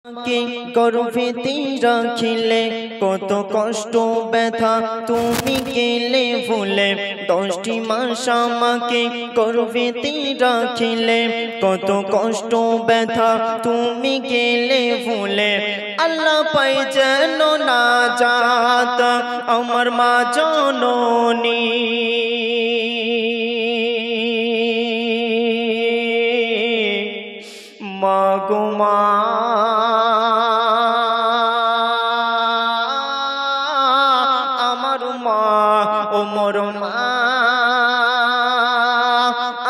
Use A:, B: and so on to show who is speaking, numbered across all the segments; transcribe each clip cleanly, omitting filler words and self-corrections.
A: কে গর্ভেতে রাখিলে কত কষ্ট ব্যথা তুমি গেলে ভুলে 10টি মাস আমাকে গর্ভেতে রাখিলে কত কষ্ট ব্যথা তুমি গেলে ভুলে আল্লাহ পাই যেন নাজাত আমার মা জননী মা গো মা আমার মা ও মোর মা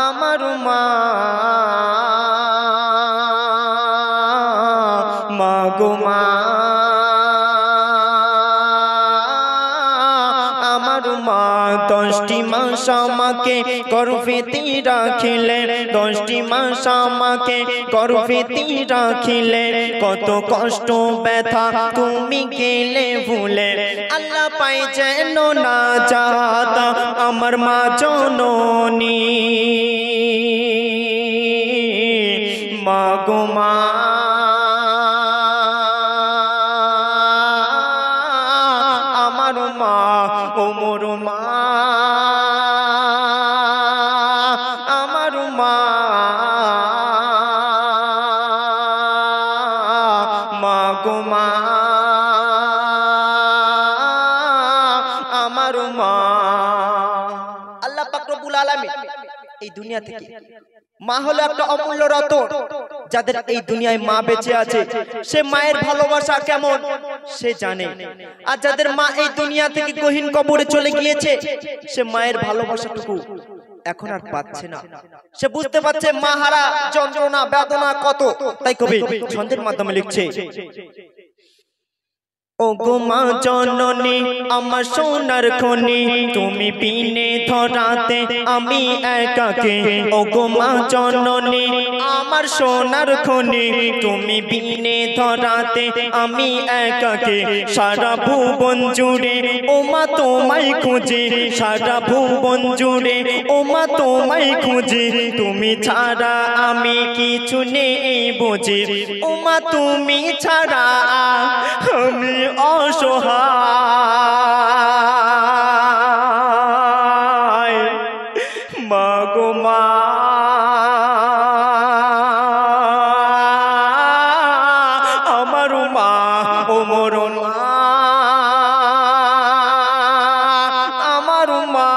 A: আমার মা মা গো মা আমার মা 10টি মাস আমাকে গর্ভেতে রাখিলে 10টি মাস আমাকে গর্ভেতে রাখিলে কত কষ্ট ব্যথা তুমি গেলে ভুলে আল্লাহ পাই যেন নাজাত আমার মা জননী মা গো মা আমার মা ও মোর মা আমার মা মা গো মা আমার মা আল্লাহ পাক রব্বুল আলামিন এই দুনিয়া থেকে মা হলো একটা অমূল্য রত্ন যাদের এই দুনিয়ায় মা বেঁচে আছে সে মায়ের ভালোবাসা কেমন সে জানে আর যাদের মা এই দুনিয়া থেকে গহীন কবরে চলে গিয়েছে সে মায়ের ভালোবাসাটুকু এখন আর পাচ্ছে না সে বুঝতে পারছে মা হারা যন্ত্রণা বেদনা কত তাই কবি ছন্দের মাধ্যমে লিখছে ও গো মা জননী আমার সোনার খনি তুমি বিনে ধরাতে আমি একাকে ও গো মা জননী আমার সোনার খনি তুমি বিনে ধরাতে আমি একাকে সারা ভুবন জুড়ে ও মা তোমায় খুঁজে সারা ভুবন জুড়ে ও মা তোমায় খুঁজে তুমি ছাড়া আমি কিছু নেই বুঝি ও মা তুমি ছাড়া আমি অসহায় মা গো মা আমার মা ও মোর মা আমার মা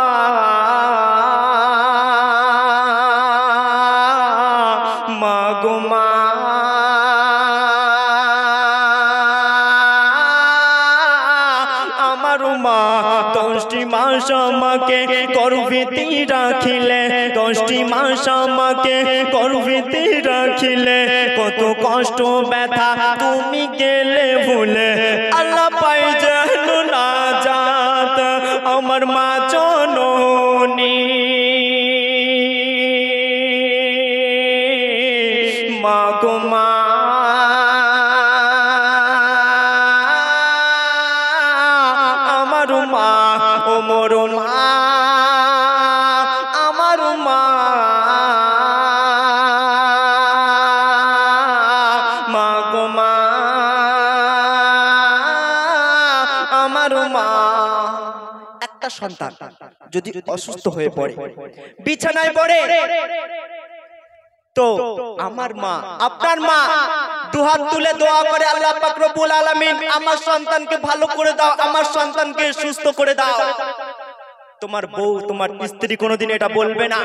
A: মা গো মা আমার মা 10টি মাস আমাকে গর্ভেতে রাখিলে 10টি মাস আমাকে গর্ভেতে রাখিলে কত কষ্ট ব্যথা তুমি গেলে ভুলে আল্লাহ পাই যেন নাজাত আমার মা জননী মা গো মা আমার মা ও মোর মা আমার মা মা গো মা আমার মা একটা সন্তান যদি অসুস্থ হয়ে পড়ে বিছানায় পড়ে তো আমার মা আপনার মা দুহাত তুলে দোয়া করে আল্লাহ পাক রব্বুল আলামিন আমার সন্তানকে ভালো করে দাও আমার সন্তানকে সুস্থ করে দাও তোমার বউ তোমার স্ত্রী কোনোদিন এটা বলবে না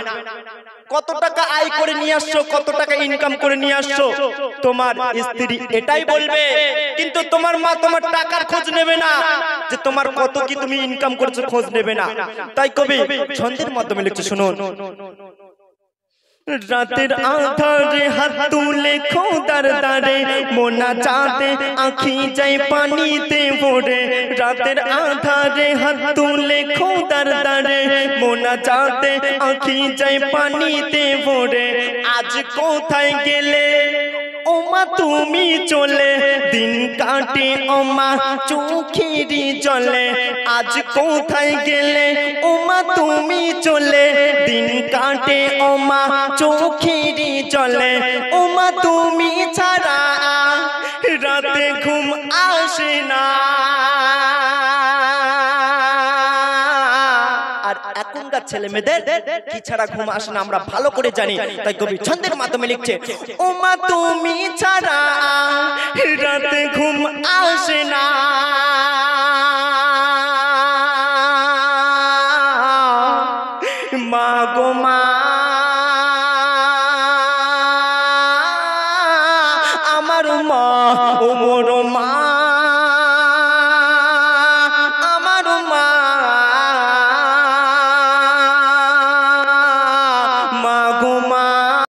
A: কত টাকা আয় করে নিয়ে আসছো কত টাকা ইনকাম করে নিয়ে আসছো তোমার স্ত্রী এটাই বলবে কিন্তু তোমার মা তোমার টাকার খোঁজ নেবে না যে তোমার কত কি তুমি ইনকাম করেছো খোঁজ নেবে না তাই কবি ছন্দের মাধ্যমে লিখছে শুনুন রাতের আধারে হাত তুলে খোদার দারে মোনা চাঁদে আঁখি যায় পানিতে ভরে রাতের আধারে হাত তুলে খোদার দারে মোনা চাঁদে আঁখি যায় পানিতে ভরে আজ কোথায় গেলে ও মা তুমি চলে দিন কাটে ও মা চোখেরই জলে আজ কোথায় গেলে ও মা তুমি চলে দিন কাটে ও মা চোখেরই জলে ও মা তুমি ছাড়া রাতে ঘুম আসে না। আর এখনকার ছেলে মেয়েদের কি ছাড়া ঘুম আসে না আমরা ভালো করে জানি, তাই কবি ছন্দের মাধ্যমে লিখছে, ও মা তুমি ছাড়া রাতে ঘুম আসে না, মা গো মা আমার মা, ও